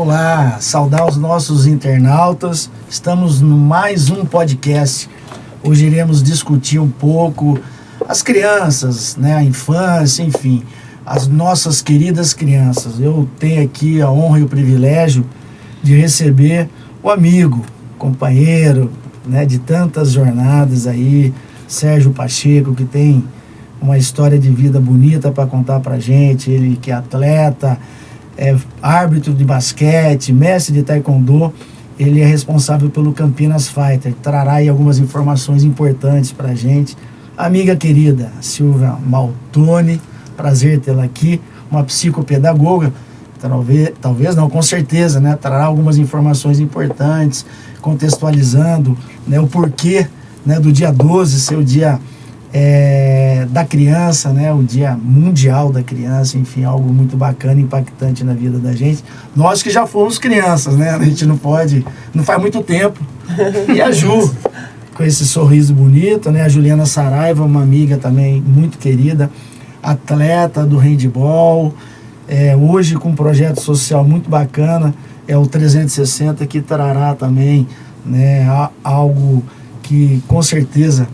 Olá, saudar os nossos internautas. Estamos no mais um podcast. Hoje iremos discutir um pouco as crianças, né, a infância, enfim, as nossas queridas crianças. Eu tenho aqui a honra e o privilégio de receber o amigo, companheiro, né, de tantas jornadas aí, Sérgio Pacheco, que tem uma história de vida bonita para contar pra gente. Ele que é atleta, é árbitro de basquete, mestre de taekwondo. Ele é responsável pelo Campinas Fighter. Trará aí algumas informações importantes pra gente. Amiga querida Silvia Maltoni, prazer tê-la aqui. Uma psicopedagoga, talvez não, com certeza, né? Trará algumas informações importantes, contextualizando, né, o porquê, né, do dia 12 ser o dia da criança, né, o dia mundial da criança, enfim, algo muito bacana, impactante na vida da gente. Nós que já fomos crianças, né, a gente não faz muito tempo. E a Ju, com esse sorriso bonito, né, a Juliana Saraiva, uma amiga também muito querida, atleta do handball, hoje com um projeto social muito bacana, é o 360, que trará também, né, algo que com certeza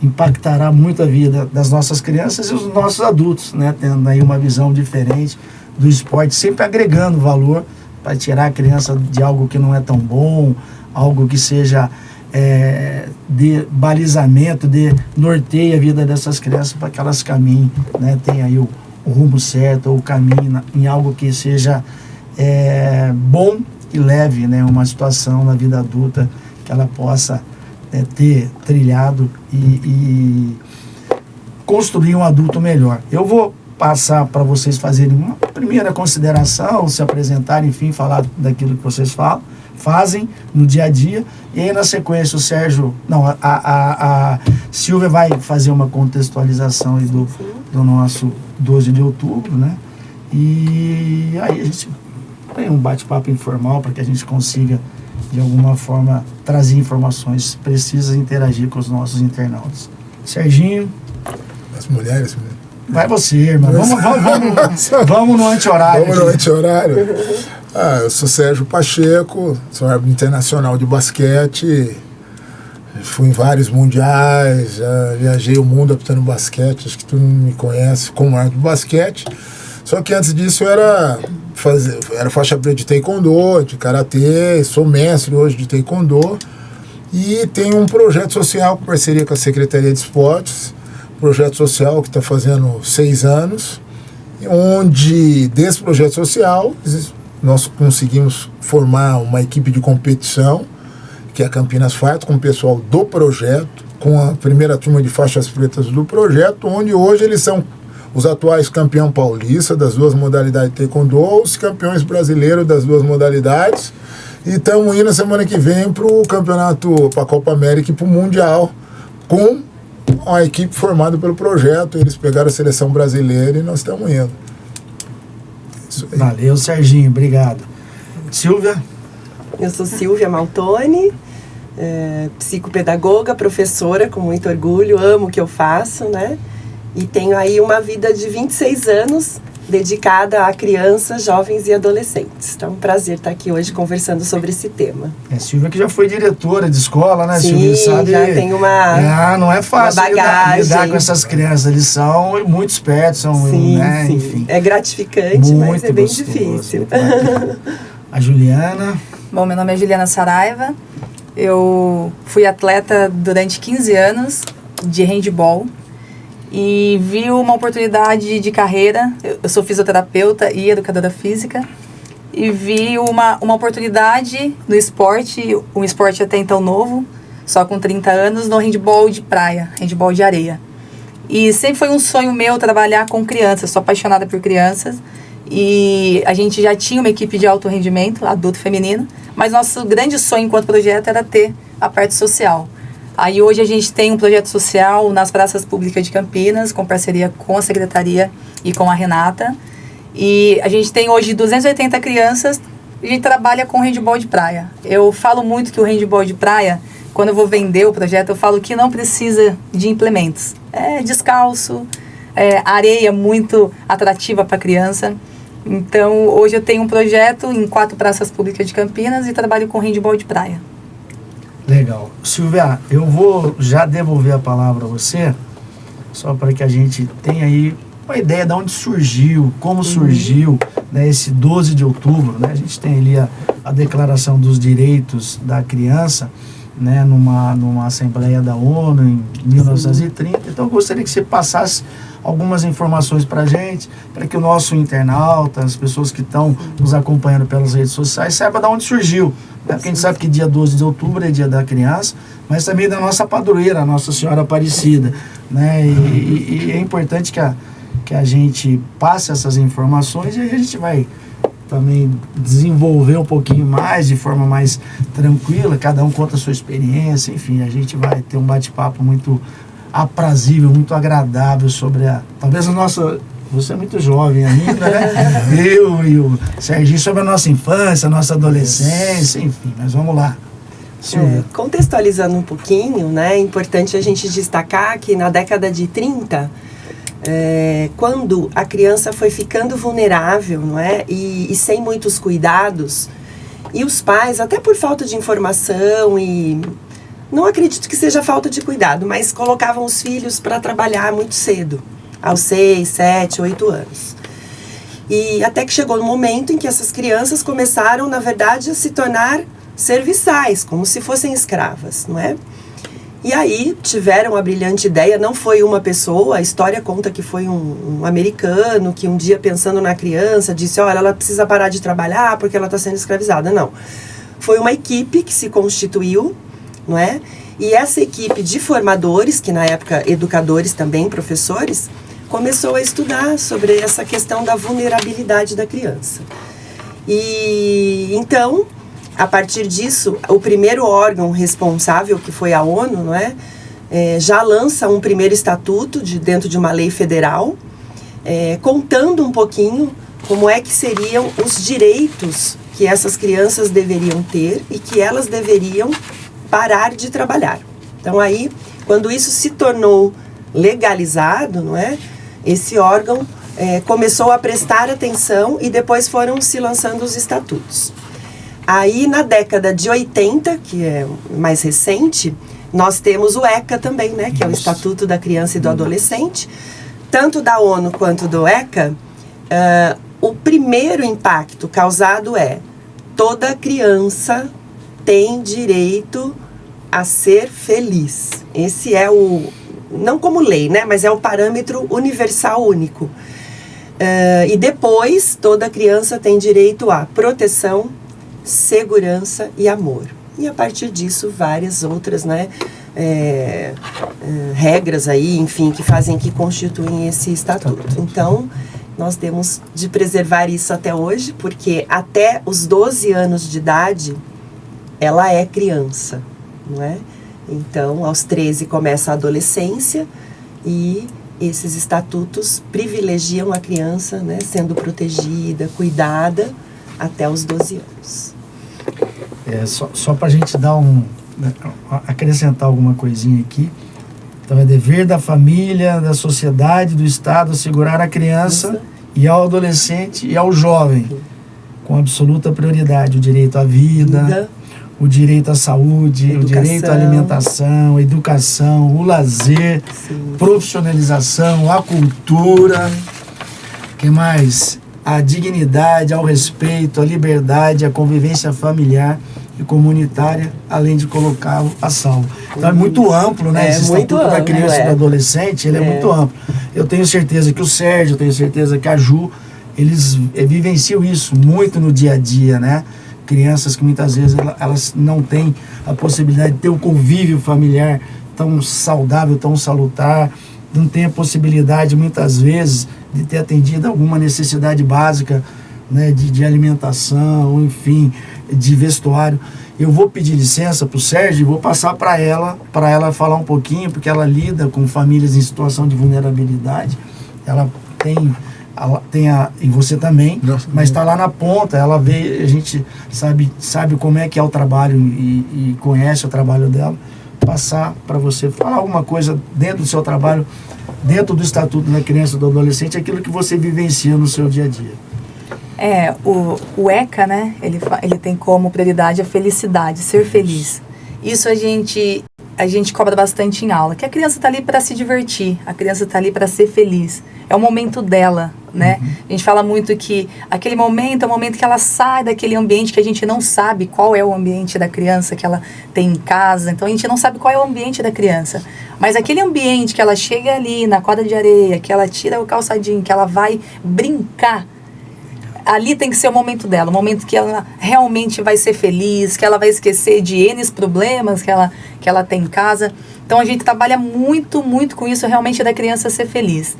impactará muito a vida das nossas crianças e os nossos adultos, né? Tendo aí uma visão diferente do esporte, sempre agregando valor para tirar a criança de algo que não é tão bom, algo que seja de balizamento, de norteie a vida dessas crianças para que elas caminhem, né? Tenham aí o rumo certo, ou o caminho em algo que seja bom e leve, né? Uma situação na vida adulta que ela possa ter trilhado e construir um adulto melhor. Eu vou passar para vocês fazerem uma primeira consideração, se apresentarem, enfim, falar daquilo que vocês fazem no dia a dia, e aí na sequência o Sérgio, a Silvia vai fazer uma contextualização aí do nosso 12 de outubro, né? E aí a gente tem um bate-papo informal para que a gente consiga de alguma forma trazer informações precisas e interagir com os nossos internautas. Serginho. As mulheres. Vai você, irmão. Vamos no anti-horário. Vamos no anti-horário. Eu sou Sérgio Pacheco, sou árbitro internacional de basquete. Fui em vários mundiais, já viajei o mundo apitando basquete. Acho que tu me conhece como árbitro de basquete. Só que antes disso era faixa preta de taekwondo, de karatê, sou mestre hoje de taekwondo e tenho um projeto social com parceria com a Secretaria de Esportes, projeto social que está fazendo 6 anos, onde desse projeto social nós conseguimos formar uma equipe de competição, que é a Campinas Fighter, com o pessoal do projeto, com a primeira turma de faixas pretas do projeto, onde hoje eles são os atuais campeão paulista das duas modalidades de taekwondo, os campeões brasileiros das duas modalidades, e estamos indo na semana que vem para o campeonato, para a Copa América e para o Mundial, com a equipe formada pelo projeto. Eles pegaram a seleção brasileira e nós estamos indo. Isso aí. Valeu, Serginho, obrigado. Silvia? Eu sou Silvia Maltoni, psicopedagoga, professora, com muito orgulho, amo o que eu faço, né? E tenho aí uma vida de 26 anos dedicada a crianças, jovens e adolescentes. Então é um prazer estar aqui hoje conversando sobre esse tema. Silvia que já foi diretora de escola, né? Sim, Silvia, sabe, já tem não é fácil lidar com essas crianças. Eles são muito espertos, sim, né? Sim. Enfim. É gratificante, muito mas é bem gostoso, difícil. A Juliana. Bom, meu nome é Juliana Saraiva. Eu fui atleta durante 15 anos de handball. E vi uma oportunidade de carreira. Eu sou fisioterapeuta e educadora física. E vi uma oportunidade no esporte, um esporte até então novo, só com 30 anos, no handball de praia, handball de areia. E sempre foi um sonho meu trabalhar com crianças, sou apaixonada por crianças. E a gente já tinha uma equipe de alto rendimento, adulto feminino, mas nosso grande sonho enquanto projeto era ter a parte social. Aí hoje a gente tem um projeto social nas praças públicas de Campinas, com parceria com a Secretaria e com a Renata. E a gente tem hoje 280 crianças e a gente trabalha com handball de praia. Eu falo muito que o handball de praia, quando eu vou vender o projeto, eu falo que não precisa de implementos. É descalço, areia muito atrativa para a criança. Então, hoje eu tenho um projeto em 4 praças públicas de Campinas e trabalho com handebol de praia. Legal. Silvia, eu vou já devolver a palavra a você, só para que a gente tenha aí uma ideia de onde surgiu, como surgiu, né, esse 12 de outubro, né? A gente tem ali a Declaração dos Direitos da Criança, né, numa Assembleia da ONU em 1930. Então eu gostaria que você passasse algumas informações para a gente, para que o nosso internauta, as pessoas que estão nos acompanhando pelas redes sociais, saiba de onde surgiu. Né? Porque a gente sabe que dia 12 de outubro é dia da criança, mas também da nossa padroeira, a Nossa Senhora Aparecida. Né? E é importante que a gente passe essas informações e aí a gente vai também desenvolver um pouquinho mais, de forma mais tranquila, cada um conta a sua experiência, enfim, a gente vai ter um bate-papo muito aprazível, muito agradável sobre talvez a nossa, você é muito jovem ainda, né? Eu e o Serginho, sobre a nossa infância, a nossa adolescência, enfim, mas vamos lá. Silvia. Contextualizando um pouquinho, né, é importante a gente destacar que na década de 30, quando a criança foi ficando vulnerável, não é? E sem muitos cuidados, e os pais, até por falta de informação, e não acredito que seja falta de cuidado, mas colocavam os filhos para trabalhar muito cedo, aos 6, 7, 8 anos. E até que chegou no momento em que essas crianças começaram, na verdade, a se tornar serviçais, como se fossem escravas, não é? E aí tiveram a brilhante ideia, não foi uma pessoa, a história conta que foi um americano que um dia, pensando na criança, disse, olha, ela precisa parar de trabalhar porque ela está sendo escravizada. Não, foi uma equipe que se constituiu, não é? E essa equipe de formadores, que na época educadores também, professores, começou a estudar sobre essa questão da vulnerabilidade da criança. E então, a partir disso, o primeiro órgão responsável, que foi a ONU, não é? Já lança um primeiro estatuto dentro de uma lei federal, contando um pouquinho como é que seriam os direitos que essas crianças deveriam ter e que elas deveriam parar de trabalhar. Então aí, quando isso se tornou legalizado, não é? Esse órgão começou a prestar atenção e depois foram se lançando os estatutos. Aí, na década de 80, que é mais recente, nós temos o ECA também, né? Que é o Estatuto da Criança e do Adolescente. Tanto da ONU quanto do ECA, o primeiro impacto causado toda criança tem direito a ser feliz. Esse é não como lei, né? Mas é o parâmetro universal único. E depois, toda criança tem direito a proteção, segurança e amor. E a partir disso, várias outras, né, regras aí, enfim, que constituem esse estatuto. Então, nós temos de preservar isso até hoje, porque até os 12 anos de idade, ela é criança, não é? Então, aos 13 começa a adolescência e esses estatutos privilegiam a criança, né, sendo protegida, cuidada, até os 12 anos. Só para a gente dar acrescentar alguma coisinha aqui. Então é dever da família, da sociedade, do Estado assegurar a criança e ao adolescente e ao jovem com absoluta prioridade o direito à vida, o direito à saúde, o direito à alimentação, a educação, o lazer, profissionalização, a cultura, que mais? A dignidade, ao respeito, a liberdade, a convivência familiar e comunitária, além de colocá-lo a salvo. Então é muito amplo, né? Esse Estatuto da Criança e do Adolescente, ele é muito amplo. Eu tenho certeza que o Sérgio, eu tenho certeza que a Ju, eles vivenciam isso muito no dia a dia, né? Crianças que muitas vezes elas não têm a possibilidade de ter um convívio familiar tão saudável, tão salutar, não tem a possibilidade muitas vezes de ter atendido alguma necessidade básica, né, de alimentação, enfim, de vestuário. Eu vou pedir licença para o Sérgio e vou passar para ela falar um pouquinho, porque ela lida com famílias em situação de vulnerabilidade. Ela tem e você também, mas está lá na ponta, ela vê, a gente sabe como é que é o trabalho e conhece o trabalho dela. Passar para você falar alguma coisa dentro do seu trabalho, dentro do Estatuto da Criança e do Adolescente, aquilo que você vivencia no seu dia a dia. O ECA, né, ele tem como prioridade a felicidade, ser feliz. Isso a gente cobra bastante em aula, que a criança está ali para se divertir, a criança está ali para ser feliz. É o momento dela, né? A gente fala muito que aquele momento é o momento que ela sai daquele ambiente que a gente não sabe qual é o ambiente da criança que ela tem em casa. Então a gente não sabe qual é o ambiente da criança. Mas aquele ambiente que ela chega ali na quadra de areia, que ela tira o calçadinho, que ela vai brincar, ali tem que ser o momento dela, o momento que ela realmente vai ser feliz, que ela vai esquecer de N problemas que ela tem em casa. Então a gente trabalha muito, muito com isso, realmente, da criança ser feliz.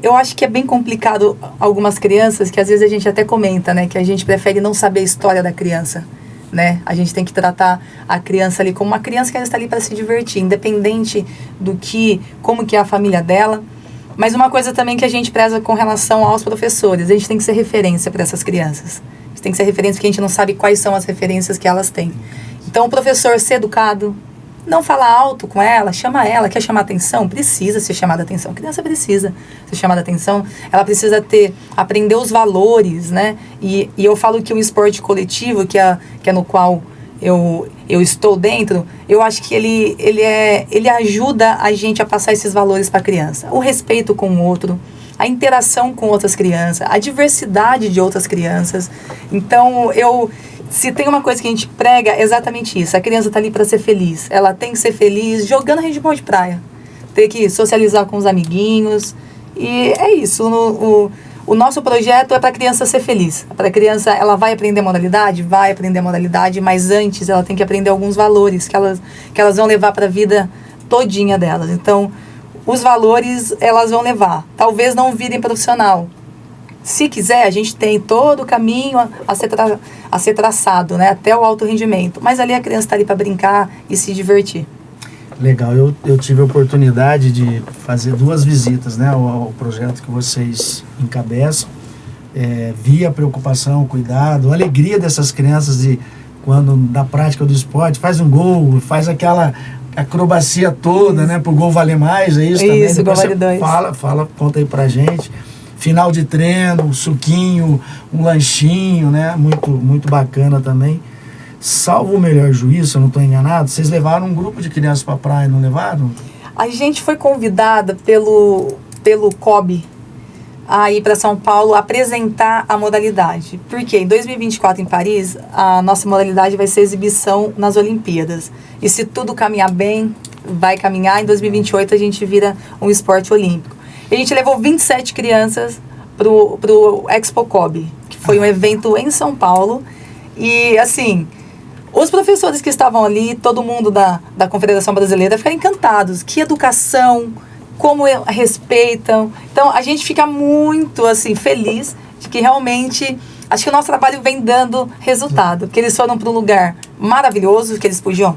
Eu acho que é bem complicado algumas crianças, que às vezes a gente até comenta, né, que a gente prefere não saber a história da criança, né? A gente tem que tratar a criança ali como uma criança que ela está ali para se divertir, independente como que é a família dela. Mas uma coisa também que a gente preza com relação aos professores, a gente tem que ser referência para essas crianças. A gente tem que ser referência porque a gente não sabe quais são as referências que elas têm. Então o professor ser educado, não falar alto com ela, chama ela, quer chamar atenção? Precisa ser chamada atenção. A criança precisa ser chamada atenção, ela precisa aprender os valores, né? E eu falo que o esporte coletivo, que é no qual eu estou dentro, eu acho que ele ajuda a gente a passar esses valores para a criança. O respeito com o outro, a interação com outras crianças, a diversidade de outras crianças. Então, se tem uma coisa que a gente prega, é exatamente isso. A criança está ali para ser feliz. Ela tem que ser feliz jogando handebol de praia. Tem que socializar com os amiguinhos. E é isso. O nosso projeto é para a criança ser feliz. Para a criança, ela vai aprender modalidade? Vai aprender modalidade, mas antes ela tem que aprender alguns valores que elas vão levar para a vida todinha delas. Então, os valores elas vão levar. Talvez não virem profissional. Se quiser, a gente tem todo o caminho a ser traçado, né, até o alto rendimento. Mas ali a criança está ali para brincar e se divertir. Legal, eu tive a oportunidade de fazer 2 visitas, né, ao projeto que vocês encabeçam. Vi a preocupação, o cuidado, a alegria dessas crianças de quando na prática do esporte faz um gol, faz aquela acrobacia toda, isso, né, pro gol valer mais, é isso também? Isso, gol vale 2. Conta aí pra gente. Final de treino, um suquinho, um lanchinho, né, muito, muito bacana também. Salvo o melhor juízo, se eu não estou enganado, vocês levaram um grupo de crianças para a praia, não levaram? A gente foi convidada pelo COB a ir para São Paulo apresentar a modalidade. Porque em 2024 em Paris, a nossa modalidade vai ser exibição nas Olimpíadas. E se tudo caminhar bem, vai caminhar, em 2028 a gente vira um esporte olímpico. E a gente levou 27 crianças pro Expo COB, que foi um evento em São Paulo. E assim, os professores que estavam ali, todo mundo da Confederação Brasileira, ficaram encantados. Que educação, como respeitam. Então, a gente fica muito, assim, feliz de que realmente, acho que o nosso trabalho vem dando resultado. Porque eles foram para um lugar maravilhoso, que eles podiam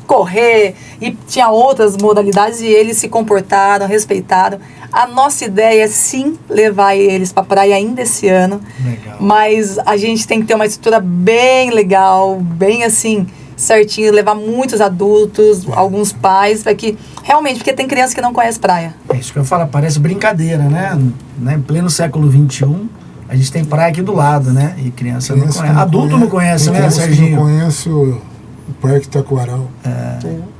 correr, e tinha outras modalidades, e eles se comportaram, respeitaram. A nossa ideia é, sim, levar eles para a praia ainda esse ano. Legal. Mas a gente tem que ter uma estrutura bem legal, bem assim, certinho, levar muitos adultos, alguns pais, para que, realmente, porque tem criança que não conhece praia. É isso que eu falo, parece brincadeira, né? Em pleno século XXI, a gente tem praia aqui do lado, né? E criança não conhece. Adulto não conhece, né, Serginho? Não conhece o Parque Taquaral.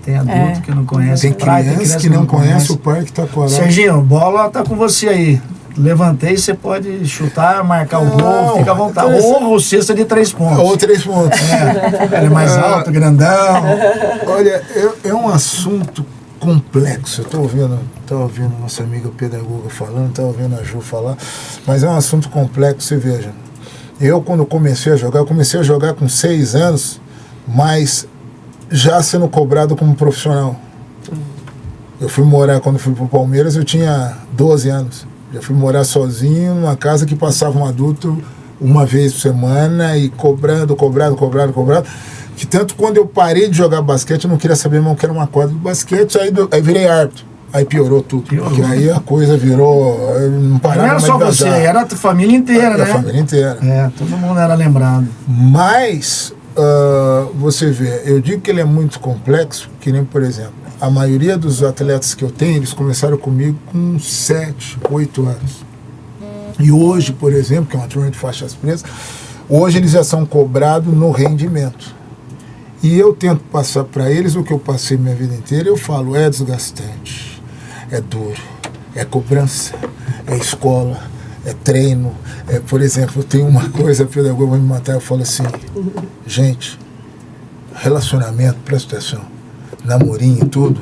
Tem adulto que não conhece. Tem criança que não conhece o Parque Taquaral. Serginho, bola tá com você aí. Levantei, você pode chutar, marcar o gol, fica à vontade. Ou cesta de 3 pontos. Ou 3 pontos. Ele é mais alto, grandão. Olha, é um assunto complexo. Eu estou ouvindo nossa amiga pedagoga falando, estou ouvindo a Ju falar, mas é um assunto complexo. E veja, eu quando comecei a jogar com 6 anos, mas já sendo cobrado como profissional. Eu fui morar, quando fui pro Palmeiras, eu tinha 12 anos. Já fui morar sozinho numa casa que passava um adulto uma vez por semana e cobrado. Que tanto quando eu parei de jogar basquete, eu não queria saber mais o que era uma quadra de basquete, aí virei árbitro. Aí piorou tudo. Porque aí a coisa virou. Não parava. Não era só você, era a família inteira, né? A família inteira. Todo mundo era lembrado. Mas, você vê, eu digo que ele é muito complexo, que nem, por exemplo, a maioria dos atletas que eu tenho, eles começaram comigo com 7, 8 anos. E hoje, por exemplo, que é uma turma de faixas pretas, hoje eles já são cobrados no rendimento. E eu tento passar para eles o que eu passei minha vida inteira. Eu falo, é desgastante, é duro, é cobrança, é escola, é treino. Por exemplo, eu tenho uma coisa, a pedagoga vai me matar, eu falo assim, gente, relacionamento, presta atenção, namorinho e tudo,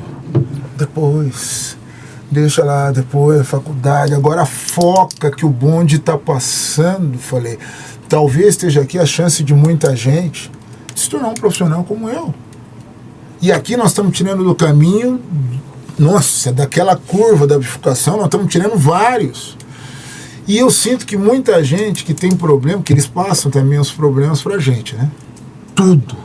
depois, deixa lá, depois, faculdade, agora foca que o bonde está passando. Falei, talvez esteja aqui a chance de muita gente se tornar um profissional como eu. E aqui nós estamos tirando do caminho, nossa, daquela curva da bifurcação, nós estamos tirando vários. E eu sinto que muita gente que tem problema, que eles passam também os problemas pra gente, né? Tudo.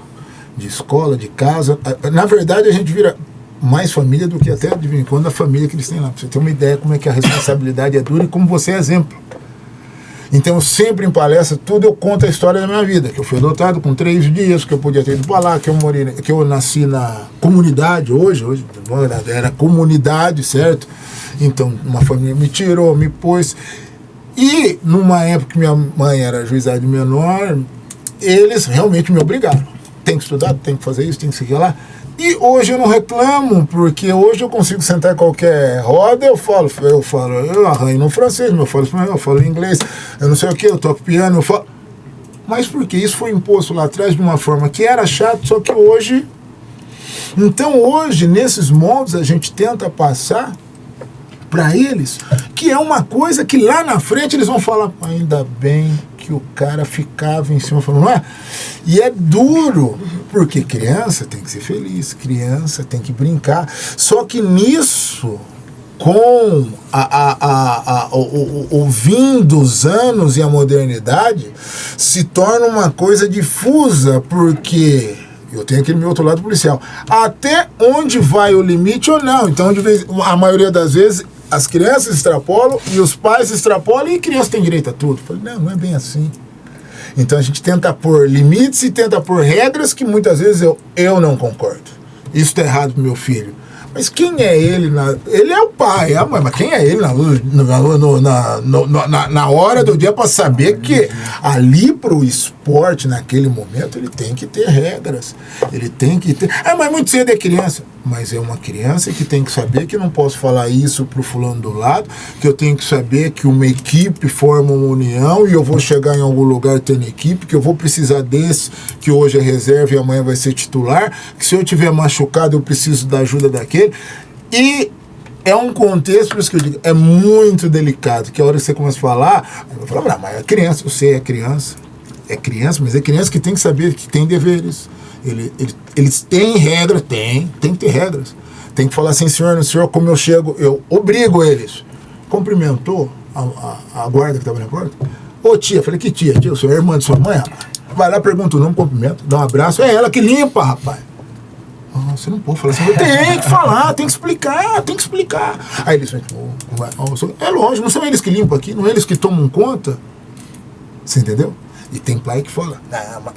De escola, de casa. Na verdade, a gente vira mais família do que até de vez em quando a família que eles têm lá. Pra você ter uma ideia como é que a responsabilidade é dura e como você é exemplo. Então, eu sempre em palestra, tudo eu conto a história da minha vida. Que eu fui adotado com 3 dias, que eu podia ter ido pra lá, que eu nasci na comunidade hoje era comunidade, certo? Então, uma família me tirou, me pôs. E, numa época que minha mãe era juizada de menor, eles realmente me obrigaram. Tem que estudar, tem que fazer isso, tem que seguir lá. E hoje eu não reclamo, porque hoje eu consigo sentar em qualquer roda, eu arranho no francês, eu falo espanhol, eu falo inglês, eu não sei o que, eu toco piano, eu falo... Mas porque isso foi imposto lá atrás de uma forma que era chato, só que hoje... Então hoje, nesses moldes, a gente tenta passar para eles, que é uma coisa que lá na frente eles vão falar, ainda bem que o cara ficava em cima, falando, não é? E é duro, porque criança tem que ser feliz, criança tem que brincar, só que nisso, com o vim dos anos e a modernidade, se torna uma coisa difusa, porque... Eu tenho aquele meu outro lado policial. Até onde vai o limite ou não? Então, a maioria das vezes, as crianças extrapolam e os pais extrapolam e a criança tem direito a tudo. Eu falei, não é bem assim. Então, a gente tenta pôr limites e tenta pôr regras que muitas vezes eu não concordo. Isso está errado pro meu filho. Mas quem é ele? Ele é o pai, a mãe, mas quem é ele na hora do dia para saber que ali pro esporte, naquele momento, ele tem que ter regras. Ele tem que ter... mas muito cedo é criança. Mas é uma criança que tem que saber que eu não posso falar isso pro fulano do lado, que eu tenho que saber que uma equipe forma uma união e eu vou chegar em algum lugar tendo equipe, que eu vou precisar desse, que hoje é reserva e amanhã vai ser titular, que se eu tiver machucado eu preciso da ajuda daquele. E é um contexto, por isso que eu digo, é muito delicado, que a hora que você começa a falar, eu vou falar, mas é criança, eu sei, é criança, mas é criança que tem que saber que tem deveres. Eles têm regra, tem que ter regras. Tem que falar assim, senhor, como eu chego, eu obrigo eles. Cumprimentou a guarda que estava na porta. Ô tia, falei, que tia? Tia, o senhor é irmã de sua mãe, rapaz. Vai lá, pergunta o nome, cumprimento, dá um abraço. É ela que limpa, rapaz. Você não pode falar assim, tem que falar, tem que explicar. Aí eles falam, é lógico, não são eles que limpam aqui, não são eles que tomam conta. Você entendeu? E tem pai que fala,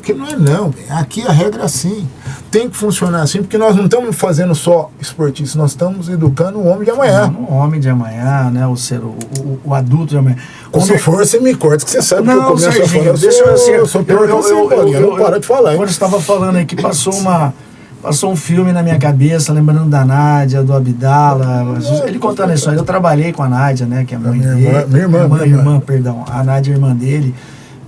que não é não, bem. Aqui a regra é assim, tem que funcionar assim, porque nós não estamos fazendo só esportistas, nós estamos educando o homem de amanhã. O homem de amanhã, né, o adulto de amanhã. Quando for, você me corta, que você sabe que eu começo a falar, eu sou pior que você, não para de falar. Quando eu estava falando aí que passou um filme na minha cabeça, lembrando da Nádia, do Abdala, ele contando a história. Eu trabalhei com a Nádia, né, que é a mãe dele. Minha irmã, perdão. A Nádia é irmã dele.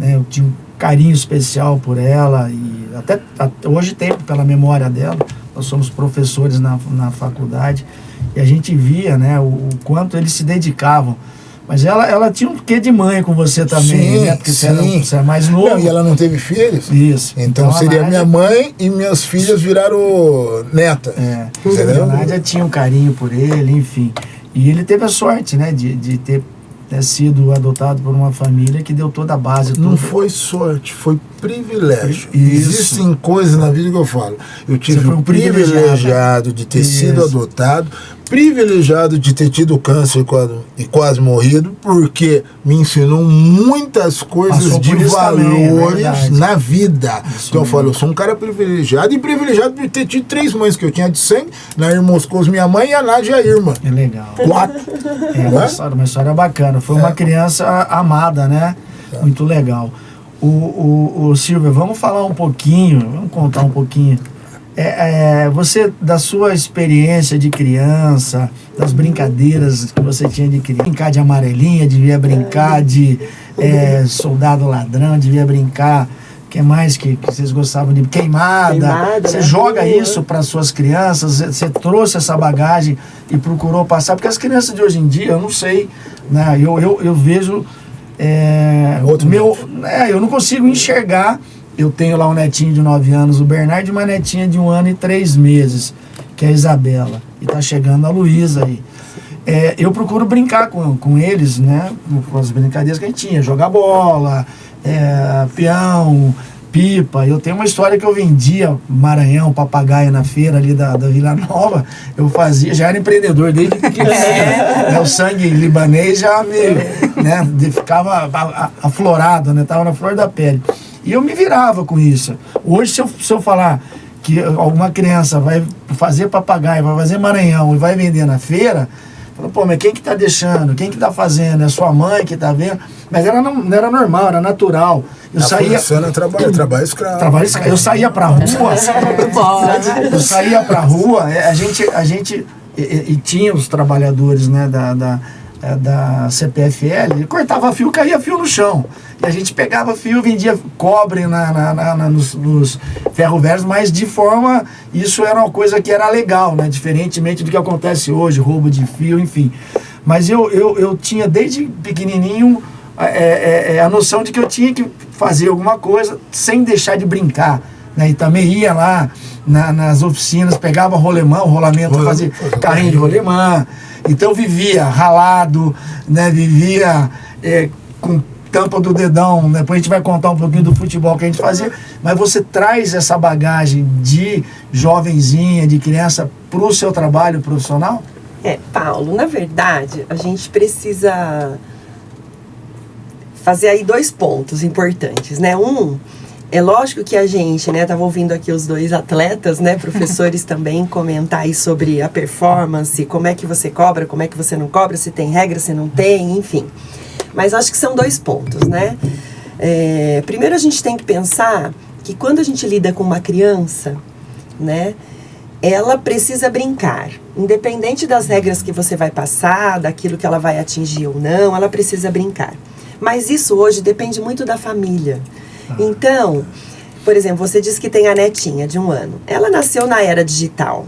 Né, eu tinha um carinho especial por ela e até hoje tenho pela memória dela. Nós somos professores na faculdade e a gente via, né, o quanto eles se dedicavam. Mas ela tinha um quê de mãe com você também, né? Porque você era mais novo. Não, e ela não teve filhos? Isso. Então seria Nádia... minha mãe e meus filhos viraram netas. Entendeu? A Nádia tinha um carinho por ele, enfim. E ele teve a sorte, né, de ter sido adotado por uma família que deu toda a base. Não foi sorte, foi privilégio. Existem coisas na vida que eu falo. Eu tive o privilegiado de ter sido adotado privilegiado de ter tido câncer e quase morrido, porque me ensinou muitas coisas Passou de por isso também, é valores verdade. na vida. Isso Então eu mesmo. falo, eu sou um cara privilegiado, e privilegiado por ter tido 3 mães que eu tinha de sangue, Nair Moscou, minha mãe, e a Nádia, a irmã. É legal. 4. É uma história bacana. Foi uma criança amada, né? Muito legal. O Silvio, vamos falar um pouquinho, vamos contar um pouquinho. Você, da sua experiência de criança, das brincadeiras que você tinha de criança, brincar de amarelinha, devia brincar de soldado ladrão, devia brincar. O que mais que vocês gostavam de queimada? Você né? joga isso para suas crianças? Você trouxe essa bagagem e procurou passar? Porque as crianças de hoje em dia, eu não sei, né? Eu vejo eu não consigo enxergar. Eu tenho lá um netinho de 9 anos, o Bernardo, e uma netinha de 1 ano e 3 meses, que é a Isabela. E tá chegando a Luísa aí. Eu procuro brincar com eles, né? Com as brincadeiras que a gente tinha. Jogar bola, peão, pipa. Eu tenho uma história que eu vendia Maranhão, papagaio na feira ali da Vila Nova. Eu fazia, já era empreendedor desde pequenininho. O sangue libanês já ficava aflorado, né? Tava na flor da pele. E eu me virava com isso. Hoje, se eu falar que alguma criança vai fazer papagaio, vai fazer Maranhão e vai vender na feira, falo, pô, mas quem que tá deixando? Quem que tá fazendo? É sua mãe que tá vendo? Mas não era normal, era natural. Eu saía... Trabalho escravo. Eu saía pra rua. Eu saía pra rua, a gente e tinha os trabalhadores, né, da CPFL, ele cortava fio, caía fio no chão. E a gente pegava fio, vendia cobre nos ferro velhos, mas de forma, isso era uma coisa que era legal, né? Diferentemente do que acontece hoje, roubo de fio, enfim. Mas eu tinha desde pequenininho a noção de que eu tinha que fazer alguma coisa sem deixar de brincar, né? E também ia lá nas oficinas, pegava rolamento, fazia carrinho de rolemã. Então eu vivia ralado, né? Vivia com tampa do dedão, né? Depois a gente vai contar um pouquinho do futebol que a gente fazia, mas você traz essa bagagem de jovenzinha, de criança, para o seu trabalho profissional? Paulo, na verdade, a gente precisa fazer aí 2 pontos importantes, né? É lógico que a gente, né, tava ouvindo aqui os 2 atletas, né, professores também comentar aí sobre a performance, como é que você cobra, como é que você não cobra, se tem regra, se não tem, enfim. Mas acho que são 2 pontos, né? Primeiro a gente tem que pensar que quando a gente lida com uma criança, né, ela precisa brincar. Independente das regras que você vai passar, daquilo que ela vai atingir ou não, ela precisa brincar. Mas isso hoje depende muito da família. Então, por exemplo, você disse que tem a netinha de 1 ano. Ela nasceu na era digital.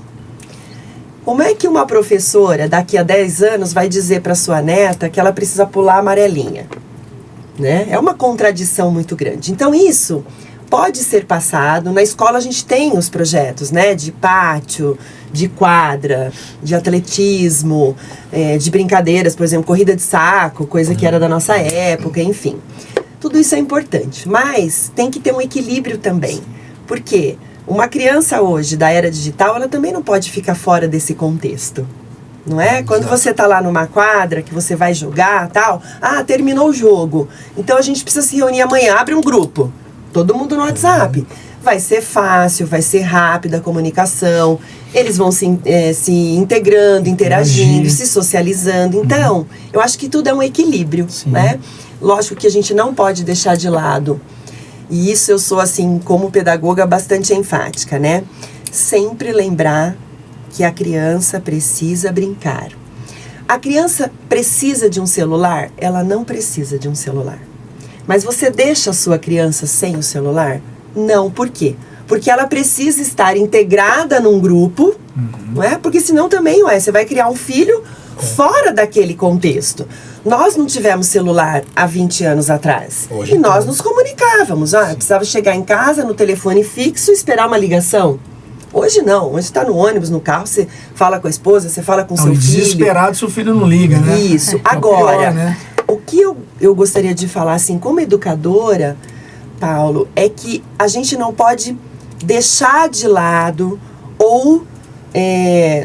Como é que uma professora daqui a 10 anos vai dizer para sua neta que ela precisa pular a amarelinha? Né? É uma contradição muito grande. Então isso pode ser passado. Na escola a gente tem os projetos, né, de pátio, de quadra, de atletismo, de brincadeiras, por exemplo, corrida de saco, coisa que era da nossa época, enfim. Tudo isso é importante, mas tem que ter um equilíbrio também. Por quê? Uma criança hoje da era digital, ela também não pode ficar fora desse contexto, não é? Quando você está lá numa quadra, que você vai jogar, tal, terminou o jogo, então a gente precisa se reunir amanhã, abre um grupo, todo mundo no WhatsApp. Vai ser fácil, vai ser rápida a comunicação, eles vão se integrando, interagindo, se socializando. Então, eu acho que tudo é um equilíbrio, né? Lógico que a gente não pode deixar de lado. E isso eu sou, assim, como pedagoga, bastante enfática, né? Sempre lembrar que a criança precisa brincar. A criança precisa de um celular? Ela não precisa de um celular. Mas você deixa a sua criança sem o celular? Não. Por quê? Porque ela precisa estar integrada num grupo, não é? Porque senão também, você vai criar um filho fora daquele contexto. Nós não tivemos celular há 20 anos atrás. Hoje nós nos comunicávamos. Precisava chegar em casa, no telefone fixo, esperar uma ligação. Hoje não. Hoje está no ônibus, no carro, você fala com a esposa, você fala com o seu filho. Desesperado se o filho não liga, né? Isso. Agora, né? O que eu gostaria de falar, assim, como educadora, Paulo, é que a gente não pode deixar de lado ou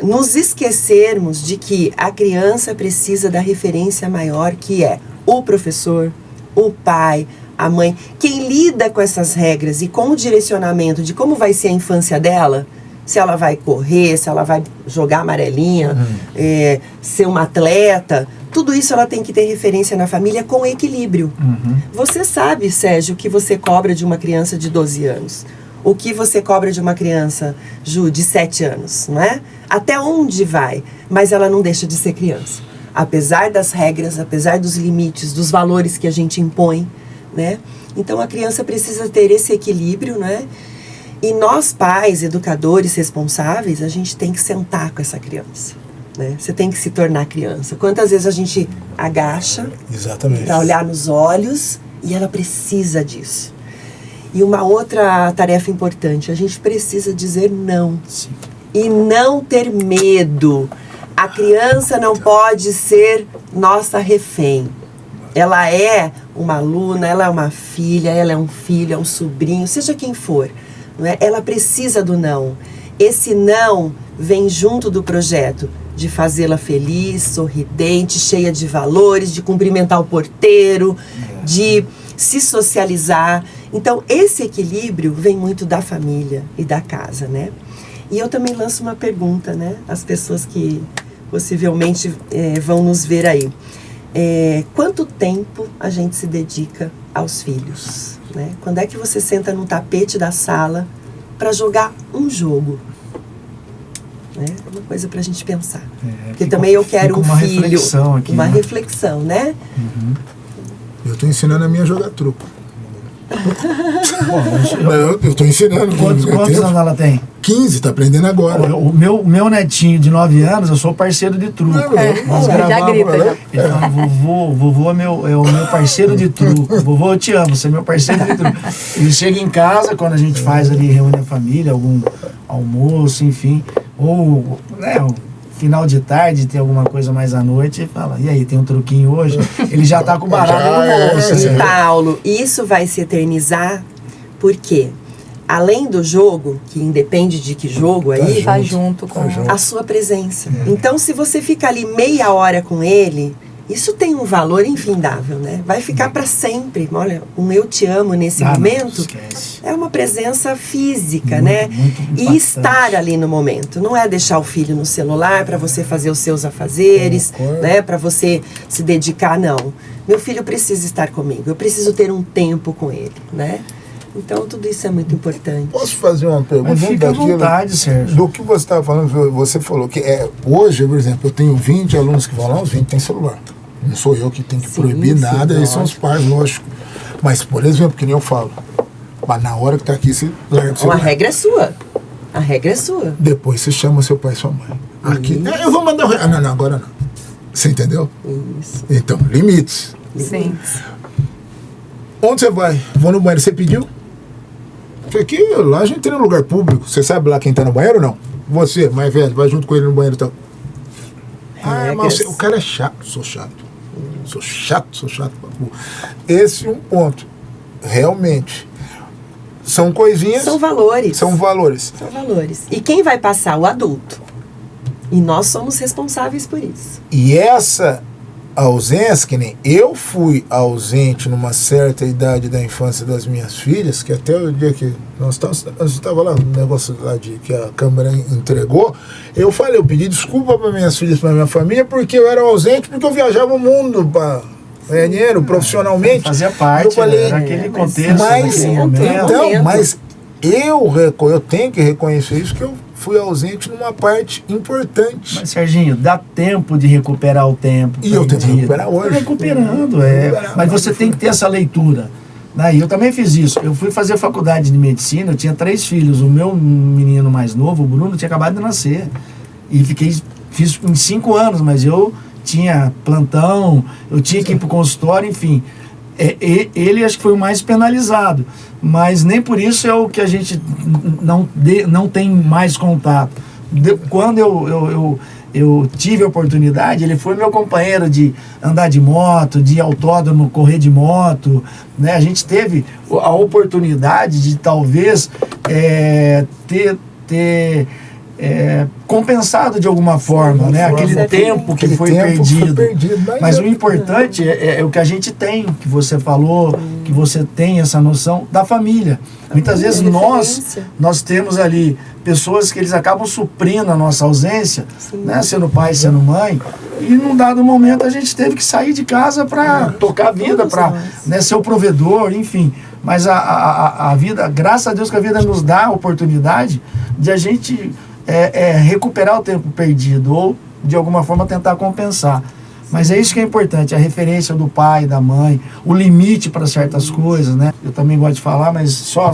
nos esquecermos de que a criança precisa da referência maior, que é o professor, o pai, a mãe. Quem lida com essas regras e com o direcionamento de como vai ser a infância dela, se ela vai correr, se ela vai jogar amarelinha, ser uma atleta, tudo isso ela tem que ter referência na família com equilíbrio. Você sabe, Sérgio, o que você cobra de uma criança de 12 anos. O que você cobra de uma criança, Ju, de 7 anos, não é? Até onde vai? Mas ela não deixa de ser criança. Apesar das regras, apesar dos limites, dos valores que a gente impõe, né? Então a criança precisa ter esse equilíbrio, né? E nós, pais, educadores responsáveis, a gente tem que sentar com essa criança, né? Você tem que se tornar criança. Quantas vezes a gente agacha para olhar nos olhos e ela precisa disso. E uma outra tarefa importante, a gente precisa dizer não. Sim. E não ter medo. A criança não pode ser nossa refém. Ela é uma aluna, ela é uma filha, ela é um filho, é um sobrinho, seja quem for. Não é? Ela precisa do não. Esse não vem junto do projeto de fazê-la feliz, sorridente, cheia de valores, de cumprimentar o porteiro, de se socializar. Então, esse equilíbrio vem muito da família e da casa, né? E eu também lanço uma pergunta, né? As pessoas que possivelmente vão nos ver aí. Quanto tempo a gente se dedica aos filhos, né? Quando é que você senta no tapete da sala para jogar um jogo? Né? É uma coisa para a gente pensar. Porque também eu quero um filho. Reflexão aqui, uma reflexão, né? Eu estou ensinando a minha a jogar truco. Eu estou ensinando. Quantos anos ela tem? 15, tá aprendendo agora. O meu netinho de 9 anos, eu sou parceiro de truco. Nós gravamos, ele fala, vovô é o meu parceiro de truco. Vovô, eu te amo, você é meu parceiro de truco. Ele chega em casa, quando a gente faz ali, reúne a família, algum almoço, enfim, ou final de tarde, tem alguma coisa mais à noite, e fala, e aí, tem um truquinho hoje? Ele já tá com o baralho no bolso. Paulo, isso vai se eternizar, porque além do jogo, que independe de que jogo aí, tá junto com a sua presença. Então, se você fica ali meia hora com ele, isso tem um valor infindável, né? Vai ficar para sempre. Olha, um eu te amo nesse momento é uma presença física, né? E estar ali no momento. Não é deixar o filho no celular para você fazer os seus afazeres, né? Para você se dedicar, não. Meu filho precisa estar comigo. Eu preciso ter um tempo com ele, né? Então, tudo isso é muito importante. Posso fazer uma pergunta? Fica à vontade, Sérgio. Do que você estava falando, você falou que hoje, por exemplo, eu tenho 20 alunos que vão lá, os 20 têm celular. Não sou eu que tenho que proibir nada, eles são os pais, lógico. Mas, por exemplo, que nem eu falo, mas na hora que está aqui, você larga o celular. A regra é sua. A regra é sua. Depois você chama seu pai e sua mãe. Aqui, eu vou mandar não, agora não. Você entendeu? Isso. Então, limites. Sim. Onde você vai? Vou no banheiro, você pediu? Aqui, lá a gente tem um lugar público. Você sabe lá quem tá no banheiro ou não? Você, mais velho, vai junto com ele no banheiro e tal. Mas o cara é chato. Sou chato. Sou chato. Esse é um ponto. Realmente. São coisinhas. São valores. São valores. E quem vai passar? O adulto. E nós somos responsáveis por isso. E essa ausência, que nem eu fui ausente numa certa idade da infância das minhas filhas, que até o dia que nós estava lá no negócio lá que a Câmara entregou, eu pedi desculpa para minhas filhas, para minha família, porque eu era ausente, porque eu viajava o mundo para ganhar dinheiro profissionalmente. Fazia parte, eu falei, era aquele contexto, naquele momento. Mas eu tenho que reconhecer isso, que eu fui ausente numa parte importante. Mas, Serginho, dá tempo de recuperar o tempo. E eu tenho que recuperar hoje. Recuperando, mas você tem que ter essa leitura. Né? E eu também fiz isso. Eu fui fazer faculdade de medicina, eu tinha 3 filhos. O meu menino mais novo, o Bruno, tinha acabado de nascer. E fiz em 5 anos, mas eu tinha plantão, eu tinha que ir para o consultório, enfim. Ele acho que foi o mais penalizado, mas nem por isso é o que a gente não tem mais contato. Quando eu tive a oportunidade, ele foi meu companheiro de andar de moto, de autódromo, correr de moto, né? A gente teve a oportunidade de talvez ter compensado de alguma forma, né? Aquele tempo que foi perdido. Mas o importante é o que a gente tem, que você falou, que você tem essa noção da família. Muitas vezes nós temos ali pessoas que eles acabam suprindo a nossa ausência, né? Sendo pai, sendo mãe, e num dado momento a gente teve que sair de casa para tocar a vida, para, né, ser o provedor, enfim. Mas a vida, graças a Deus que a vida nos dá a oportunidade de a gente recuperar o tempo perdido ou de alguma forma tentar compensar. Mas é isso que é importante, a referência do pai, da mãe, o limite para certas coisas, né? Eu também gosto de falar, mas só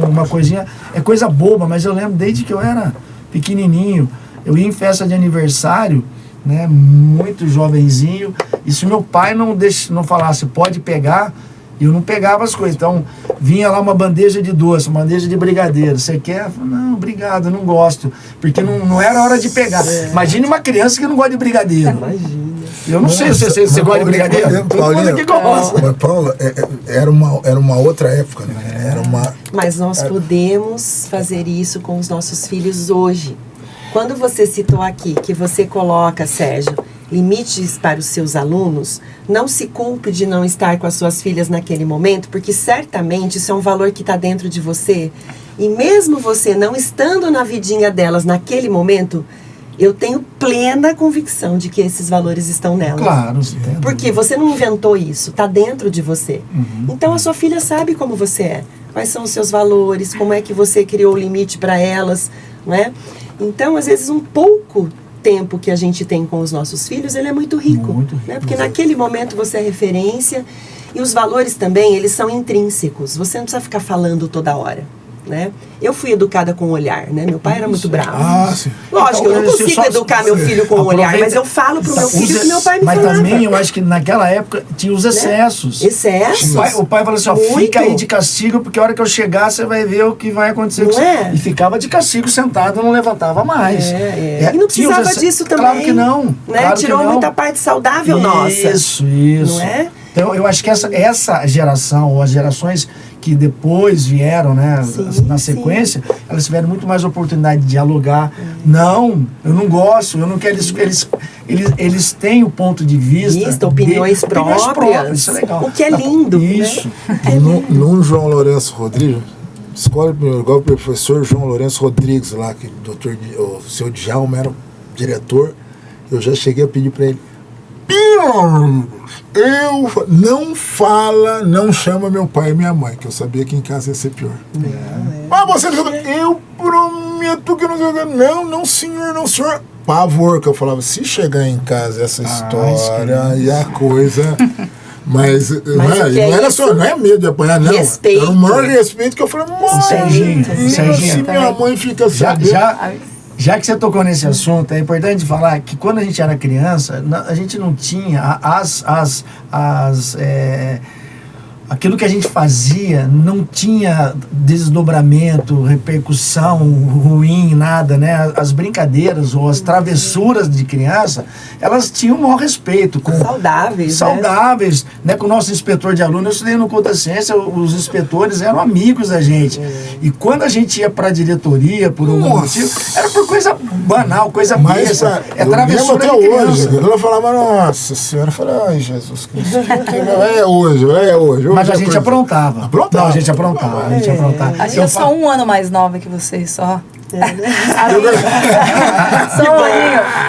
uma coisinha, é coisa boba, mas eu lembro desde que eu era pequenininho, eu ia em festa de aniversário, né, muito jovenzinho, e se meu pai não falasse pode pegar, eu não pegava as coisas. Então vinha lá uma bandeja de doce, uma bandeja de brigadeiro. Você quer? Eu falei, não, obrigado, eu não gosto. Porque não era hora de pegar. Imagine uma criança que não gosta de brigadeiro. Imagina. Eu não sei se você gosta de brigadeiro. Todo mundo que gosta. Mas, Paulo, era uma outra época, né? Mas nós podemos fazer isso com os nossos filhos hoje. Quando você citou aqui que você coloca, Sérgio, limites para os seus alunos, não se culpe de não estar com as suas filhas naquele momento, porque certamente isso é um valor que está dentro de você. E mesmo você não estando na vidinha delas naquele momento, eu tenho plena convicção de que esses valores estão nelas. Claro. Porque você não inventou isso, está dentro de você. Então a sua filha sabe como você é, quais são os seus valores, como é que você criou o limite para elas, não é? Então, às vezes, um pouco tempo que a gente tem com os nossos filhos, ele é muito rico, né? Porque naquele momento você é referência e os valores também, eles são intrínsecos. Você não precisa ficar falando toda hora, né? Eu fui educada com o olhar, né? Meu pai era muito bravo. Sim. Lógico, eu não consigo educar meu filho com o olhar, mas eu falo pro meu filho que meu pai me falava. Mas também eu acho que naquela época tinha os excessos. Né? Excessos? O pai falou assim, ó, fica aí de castigo, porque a hora que eu chegar você vai ver o que vai acontecer. Não é? E ficava de castigo sentado, não levantava mais. E não precisava disso também. Claro que não. Né? Claro Tirou que não. muita parte saudável nossa. Isso. Não é? Então, eu acho que essa geração, ou as gerações que depois vieram, né, na sequência, elas tiveram muito mais oportunidade de dialogar. Não, eu não gosto, eu não quero. Eles têm o ponto de vista. Opiniões próprias. Isso é legal. O que é lindo. Isso. Né? No João Lourenço Rodrigues, escola igual o professor João Lourenço Rodrigues lá, que o seu Djalma era o diretor, eu já cheguei a pedir para ele, não chama meu pai e minha mãe, que eu sabia que em casa ia ser pior. Mas você não, eu prometo que não senhor. Pavor, que eu falava, se chegar em casa essa história e a coisa. Mas não é medo de apanhar, não. Respeito. Era o maior respeito que eu falei, Serginho, se minha mãe fica sabendo. Já que você tocou nesse assunto, é importante falar que quando a gente era criança, a gente não tinha aquilo que a gente fazia não tinha desdobramento, repercussão ruim, nada, né? As brincadeiras ou as travessuras de criança, elas tinham o maior respeito. Saudáveis, né? Com o nosso inspetor de aluno, eu estudei no Culta Ciência, os inspetores eram amigos da gente. E quando a gente ia para a diretoria, por algum motivo, era por coisa banal, coisa besta. É travessura de criança. Ela falava, nossa senhora, eu falei, ai, Jesus Cristo, é hoje. Mas a gente aprontava. Não, a gente aprontava. Acho que eu sou um ano mais nova que vocês, só.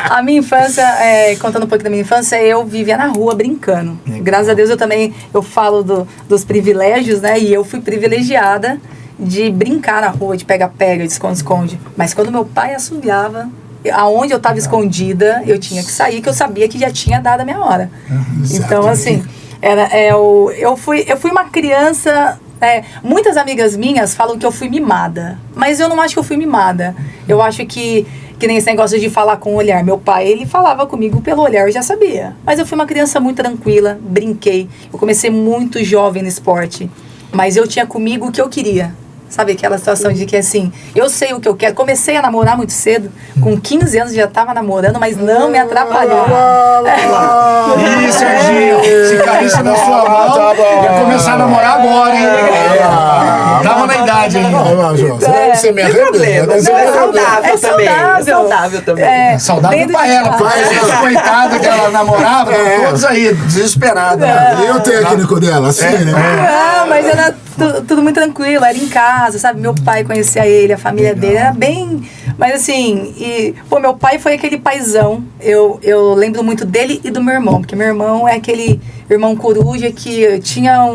A minha infância, contando um pouco da minha infância, eu vivia na rua brincando. Graças a Deus eu falo dos privilégios, né? E eu fui privilegiada de brincar na rua, de pega-pega, de esconde-esconde. Mas quando meu pai assobiava, aonde eu estava escondida, eu tinha que sair, que eu sabia que já tinha dado a minha hora. Então, assim, eu fui uma criança. Muitas amigas minhas falam que eu fui mimada, mas eu não acho que eu fui mimada. Eu acho que nem esse negócio de falar com o olhar. Meu pai, ele falava comigo pelo olhar, eu já sabia. Mas eu fui uma criança muito tranquila, brinquei. Eu comecei muito jovem no esporte, mas eu tinha comigo o que eu queria. Sabe aquela situação de que assim, eu sei o que eu quero. Comecei a namorar muito cedo, com 15 anos já estava namorando, mas não me atrapalhou. Ih, Serginho, se caísse na sua mão, ia começar a namorar agora, hein? Tava na idade. verdade, hein? Você me Não tem problema, arrebenta. é saudável também. É saudável também. É saudável dentro pra de ela, casa. porque coitada que ela namorava, todos aí, desesperada. E o técnico dela, assim, né? Não, mas era tudo muito tranquilo, era em casa, sabe? Meu pai conhecia ele, a família dele, era bem... Mas assim, meu pai foi aquele paizão, eu lembro muito dele e do meu irmão, porque meu irmão é aquele irmão coruja que tinha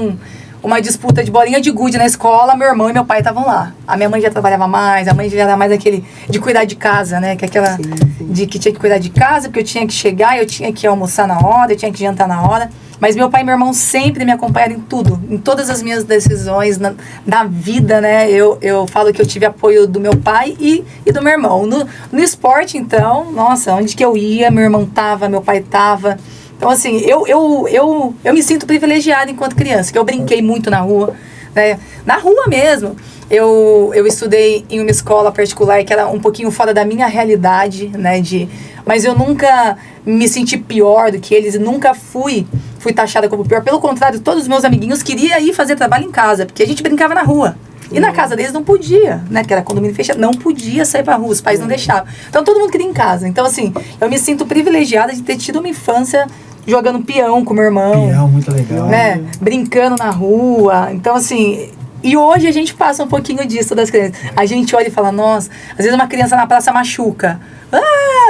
uma disputa de bolinha de gude na escola, meu irmão e meu pai estavam lá. A minha mãe já trabalhava mais, a mãe já era mais aquele de cuidar de casa, né? Que aquela de que tinha que cuidar de casa, porque eu tinha que chegar, eu tinha que almoçar na hora, eu tinha que jantar na hora. Mas meu pai e meu irmão sempre me acompanharam em tudo, em todas as minhas decisões na vida, né? Eu falo que eu tive apoio do meu pai e do meu irmão. No esporte, então, nossa, onde que eu ia, meu irmão tava, meu pai tava. Então, assim, eu me sinto privilegiada enquanto criança, que eu brinquei muito na rua, né? Na rua mesmo. Eu estudei em uma escola particular que era um pouquinho fora da minha realidade, né? Mas eu nunca me senti pior do que eles, nunca fui taxada como pior. Pelo contrário, todos os meus amiguinhos queriam ir fazer trabalho em casa, porque a gente brincava na rua. E na casa deles não podia, né? Que era condomínio fechado, não podia sair pra rua, os pais não deixavam. Então todo mundo queria ir em casa. Então, assim, eu me sinto privilegiada de ter tido uma infância jogando peão com meu irmão. Peão, muito legal. Né? Brincando na rua. Então, assim... E hoje a gente passa um pouquinho disso das crianças. A gente olha e fala, nossa, às vezes uma criança na praça machuca.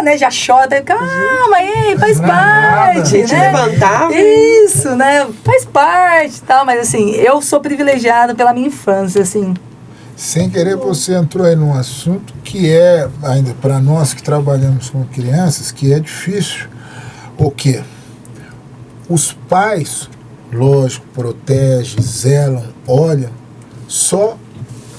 Né? Já chora, calma aí, faz parte, né? Levantava. Isso, né? Faz parte e tal. Mas assim, eu sou privilegiada pela minha infância, assim. Sem querer, você entrou aí num assunto que é, ainda para nós que trabalhamos com crianças, que é difícil. O quê? Os pais, lógico, protegem, zelam, olham, só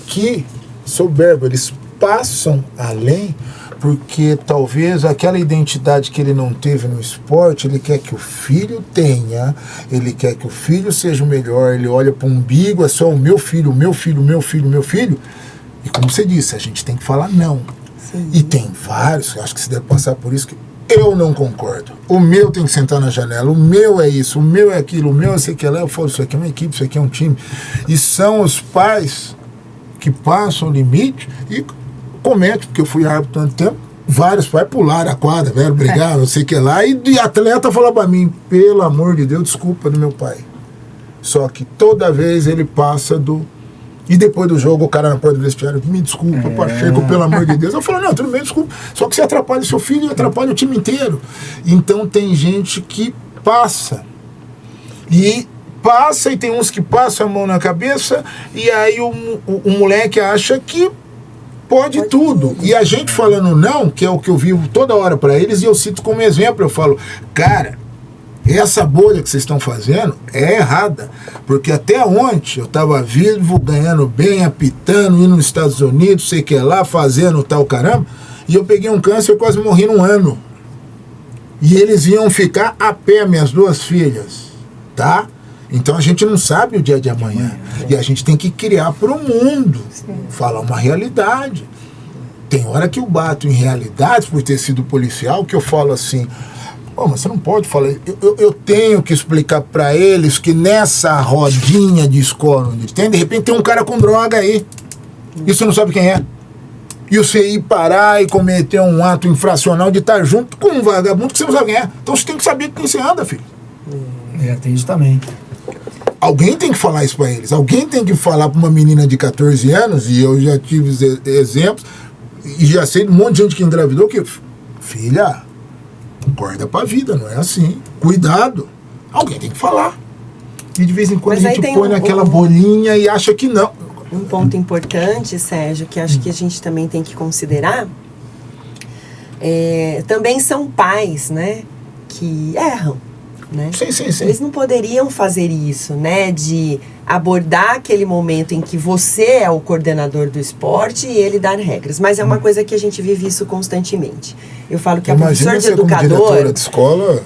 que, soberbo, eles passam além, porque talvez aquela identidade que ele não teve no esporte, ele quer que o filho tenha, ele quer que o filho seja o melhor, ele olha para o umbigo, é só o meu filho, o meu filho, o meu filho, o meu filho. E como você disse, a gente tem que falar não. Sim. E tem vários, acho que você deve passar por isso, que eu não concordo. O meu tem que sentar na janela, o meu é isso, o meu é aquilo, o meu é sei que lá. Eu falo, isso aqui é uma equipe, isso aqui é um time. E são os pais que passam o limite e cometem, porque eu fui árbitro tanto tempo, vários pais pularam a quadra, velho, brigavam, eu sei que lá, e atleta fala pra mim, pelo amor de Deus, desculpa do meu pai. Só que toda vez ele passa do... E depois do jogo, o cara na porta do vestiário, me desculpa, Pacheco, pelo amor de Deus. Eu falo, não, tudo bem, desculpa. Só que você atrapalha o seu filho e atrapalha o time inteiro. Então tem gente que passa. E tem uns que passam a mão na cabeça, e aí o moleque acha que pode tudo. E a gente falando não, que é o que eu vivo toda hora para eles, e eu cito como exemplo, eu falo, cara, essa bolha que vocês estão fazendo é errada, porque até ontem eu estava vivo, ganhando bem, apitando, indo nos Estados Unidos, sei que é lá, fazendo tal caramba, e eu peguei um câncer e quase morri num ano. E eles iam ficar a pé, minhas duas filhas, tá? Então a gente não sabe o dia de amanhã, e a gente tem que criar para o mundo, falar uma realidade. Tem hora que eu bato em realidades por ter sido policial, que eu falo assim, mas você não pode falar. Eu tenho que explicar para eles que nessa rodinha de escola onde tem, de repente tem um cara com droga aí. E você não sabe quem é. E você ir parar e cometer um ato infracional de estar junto com um vagabundo que você não sabe quem é. Então você tem que saber com quem você anda, filho. Tem isso também. Alguém tem que falar isso para eles. Alguém tem que falar para uma menina de 14 anos, e eu já tive exemplos, e já sei de um monte de gente que engravidou, que, filha, acorda pra vida, não é assim. Cuidado. Alguém tem que falar. E de vez em quando a gente põe naquela bolinha e acha que não. Um ponto importante, Sérgio, que acho que a gente também tem que considerar, também são pais, né, que erram, né? Sim. Eles não poderiam fazer isso, né, de abordar aquele momento em que você é o coordenador do esporte e ele dar regras. Mas é uma coisa que a gente vive isso constantemente. Eu falo que a professora de educador... Como diretora de escola...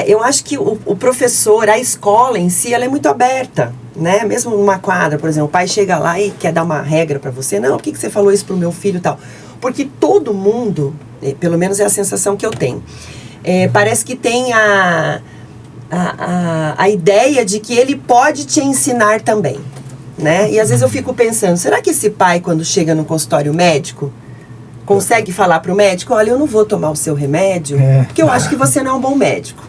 eu acho que o professor, a escola em si, ela é muito aberta, né? Mesmo numa quadra, por exemplo, o pai chega lá e quer dar uma regra para você. Não, por que você falou isso pro meu filho e tal? Porque todo mundo, pelo menos é a sensação que eu tenho, parece que tem a ideia de que ele pode te ensinar também. né? E às vezes eu fico pensando, será que esse pai, quando chega no consultório médico, consegue falar para o médico, olha, eu não vou tomar o seu remédio, porque eu acho que você não é um bom médico.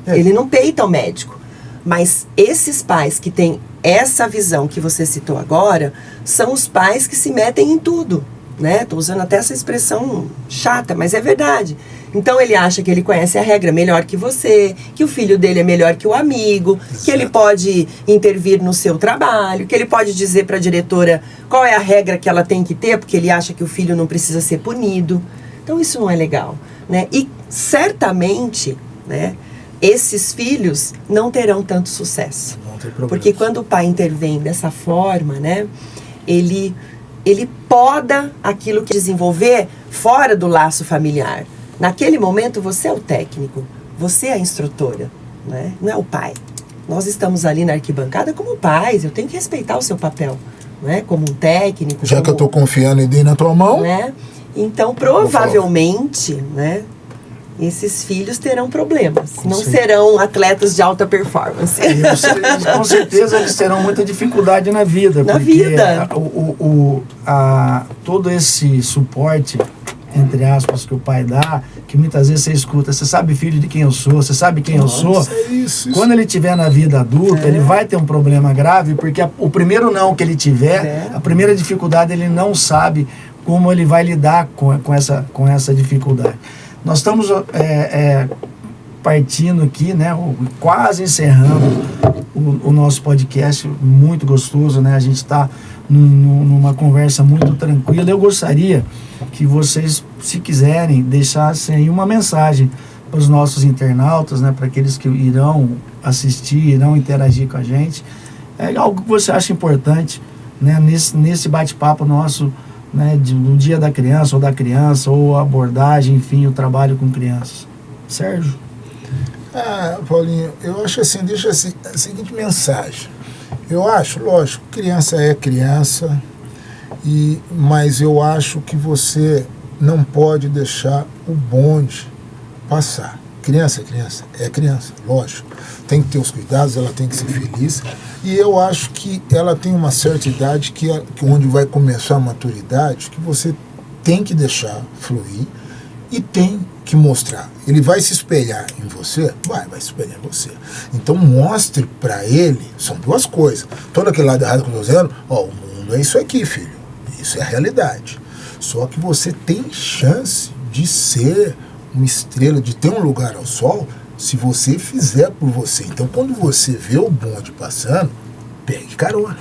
Ele não peita o médico. Mas esses pais que têm essa visão que você citou agora, são os pais que se metem em tudo, né? Tô usando até essa expressão chata, mas é verdade. Então ele acha que ele conhece a regra melhor que você, que o filho dele é melhor que o amigo, que ele pode intervir no seu trabalho, que ele pode dizer para a diretora qual é a regra que ela tem que ter, porque ele acha que o filho não precisa ser punido. Então isso não é legal, né? E certamente, né, esses filhos não terão tanto sucesso. Porque quando o pai intervém dessa forma, né, ele poda aquilo que desenvolver fora do laço familiar. Naquele momento, você é o técnico, você é a instrutora, né? Não é o pai. Nós estamos ali na arquibancada como pais, eu tenho que respeitar o seu papel, né? Como um técnico. Já que eu estou confiando e dei na tua mão. Né? Então, provavelmente, né, esses filhos terão problemas. Não serão atletas de alta performance. Com certeza eles terão muita dificuldade na vida. Na porque vida. Todo esse suporte, entre aspas, que o pai dá, que muitas vezes você escuta, você sabe, filho, de quem eu sou, você sabe quem eu sou. Isso. Quando ele estiver na vida adulta, ele vai ter um problema grave, porque o primeiro não que ele tiver, a primeira dificuldade, ele não sabe como ele vai lidar com essa dificuldade. Nós estamos partindo aqui, né, quase encerrando o nosso podcast, muito gostoso, né? A gente está numa conversa muito tranquila. Eu gostaria que vocês, se quiserem, deixassem aí uma mensagem para os nossos internautas, né, para aqueles que irão assistir, irão interagir com a gente. É algo que você acha importante, né, nesse bate-papo nosso, né, no dia da criança, ou a abordagem, enfim, o trabalho com crianças. Sérgio? Paulinho, eu acho assim, deixa assim, a seguinte mensagem. Eu acho, lógico, criança é criança, mas eu acho que você não pode deixar o bonde passar. Criança é criança, lógico. Tem que ter os cuidados, ela tem que ser feliz. E eu acho que ela tem uma certa idade que onde vai começar a maturidade, que você tem que deixar fluir e tem que mostrar. Ele vai se espelhar em você? Vai se espelhar em você. Então mostre para ele, são duas coisas. Todo aquele lado errado que eu estou dizendo, o mundo é isso aqui, filho. Isso é a realidade. Só que você tem chance de ser uma estrela, de ter um lugar ao sol, se você fizer por você. Então, quando você vê o bonde passando, pegue carona.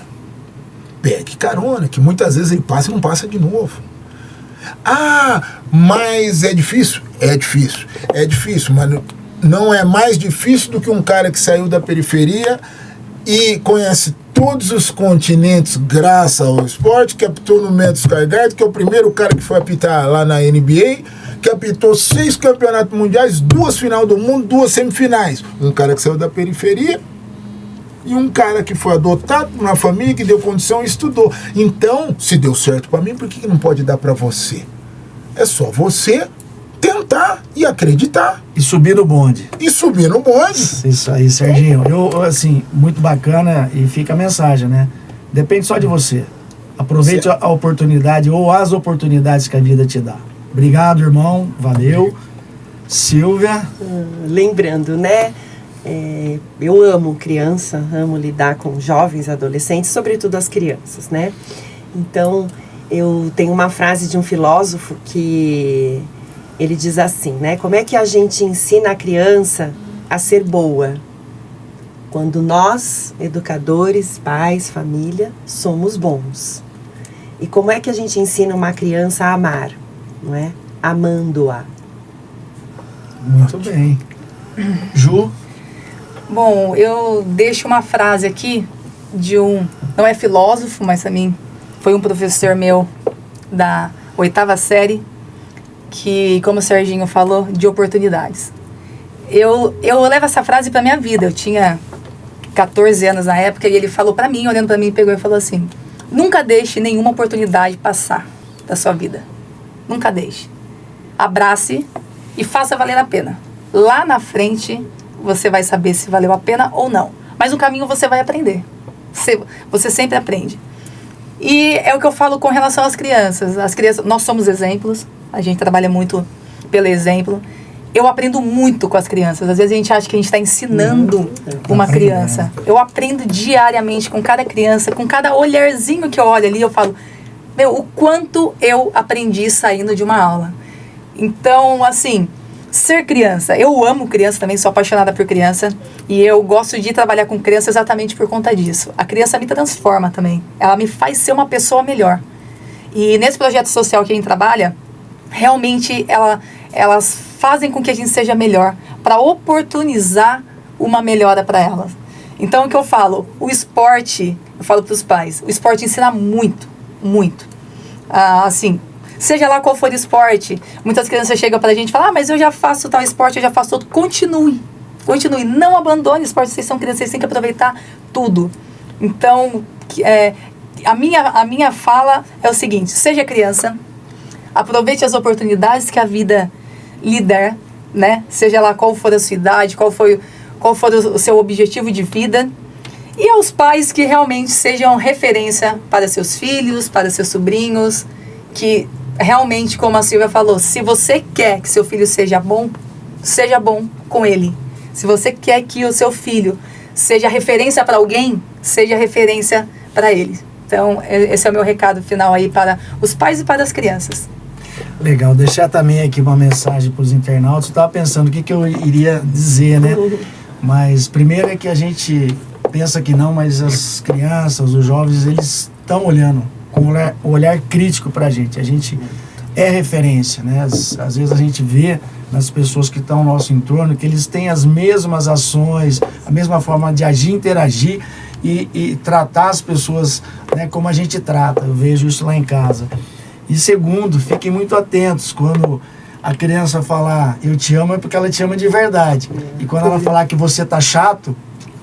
Pegue carona, que muitas vezes ele passa e não passa de novo. Mas é difícil? É difícil, mas não é mais difícil do que um cara que saiu da periferia e conhece todos os continentes graças ao esporte, que apitou no Madison Square Garden, que é o primeiro cara que foi apitar lá na NBA, que apitou 6 campeonatos mundiais, 2 final do mundo, 2 semifinais. Um cara que saiu da periferia e um cara que foi adotado por uma família que deu condição e estudou. Então, se deu certo para mim, por que não pode dar para você? É só você tentar e acreditar. E subir no bonde. Isso aí, Serginho. Assim, muito bacana, e fica a mensagem, né? Depende só de você. Aproveite a oportunidade ou as oportunidades que a vida te dá. Obrigado, irmão. Valeu. Silvia? Lembrando, né? Eu amo criança, amo lidar com jovens, adolescentes, sobretudo as crianças, né? Então, eu tenho uma frase de um filósofo que ele diz assim, né? Como é que a gente ensina a criança a ser boa? Quando nós, educadores, pais, família, somos bons. E como é que a gente ensina uma criança a amar? Não é? Amando-a. Muito bem. Ju? Bom, eu deixo uma frase aqui de não é filósofo, mas também foi um professor meu da 8ª série, que, como o Serginho falou, de oportunidades. Eu levo essa frase para minha vida. Eu tinha 14 anos na época e ele falou para mim, olhando para mim, pegou e falou assim: nunca deixe nenhuma oportunidade passar da sua vida. Nunca deixe. Abrace e faça valer a pena. Lá na frente, você vai saber se valeu a pena ou não. Mas no caminho você vai aprender. Você sempre aprende. E é o que eu falo com relação às crianças. As crianças, nós somos exemplos, a gente trabalha muito pelo exemplo. Eu aprendo muito com as crianças. Às vezes a gente acha que a gente está ensinando uma criança. Eu aprendo diariamente com cada criança, com cada olharzinho que eu olho ali, eu falo, meu, o quanto eu aprendi saindo de uma aula. Então, assim, ser criança, eu amo criança também, sou apaixonada por criança, e eu gosto de trabalhar com criança exatamente por conta disso. A criança me transforma também, ela me faz ser uma pessoa melhor. E nesse projeto social que a gente trabalha, realmente elas fazem com que a gente seja melhor, para oportunizar uma melhora para elas. Então, o que eu falo? O esporte, eu falo para os pais, o esporte ensina muito, muito. Assim, seja lá qual for o esporte, muitas crianças chegam para a gente e falam, mas eu já faço tal esporte, eu já faço outro. Continue, não abandone o esporte, vocês são crianças, vocês têm que aproveitar tudo. Então, a minha fala é o seguinte, seja criança, aproveite as oportunidades que a vida lhe der, né? Seja lá qual for a sua idade, qual for o seu objetivo de vida. E aos pais que realmente sejam referência para seus filhos, para seus sobrinhos, que realmente, como a Silvia falou, se você quer que seu filho seja bom com ele. Se você quer que o seu filho seja referência para alguém, seja referência para ele. Então, esse é o meu recado final aí para os pais e para as crianças. Legal, deixar também aqui uma mensagem para os internautas. Eu estava pensando o que eu iria dizer, né? Mas primeiro é que a gente pensa que não, mas as crianças, os jovens, eles estão olhando com um olhar crítico para a gente. A gente é referência, né? Às vezes a gente vê nas pessoas que estão ao nosso entorno que eles têm as mesmas ações, a mesma forma de agir, interagir e tratar as pessoas, né, como a gente trata. Eu vejo isso lá em casa. E segundo, fiquem muito atentos quando a criança falar eu te amo, é porque ela te ama de verdade. E quando ela falar que você tá chato,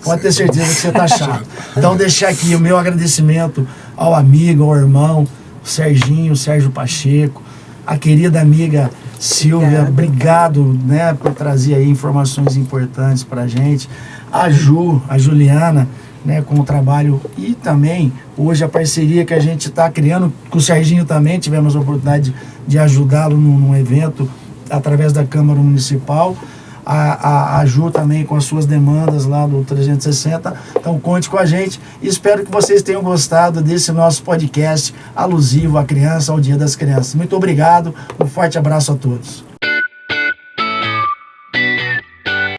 pode ter certeza que você tá chato. Então deixar aqui o meu agradecimento ao amigo, ao irmão, o Sérgio Pacheco, a querida amiga Silvia, obrigado, né, por trazer aí informações importantes pra gente. A Juliana, né, com o trabalho e também hoje a parceria que a gente está criando com o Serginho também, tivemos a oportunidade de ajudá-lo num evento através da Câmara Municipal, a Ju também com as suas demandas lá do 360, então conte com a gente e espero que vocês tenham gostado desse nosso podcast alusivo à criança, ao Dia das Crianças. Muito obrigado, um forte abraço a todos.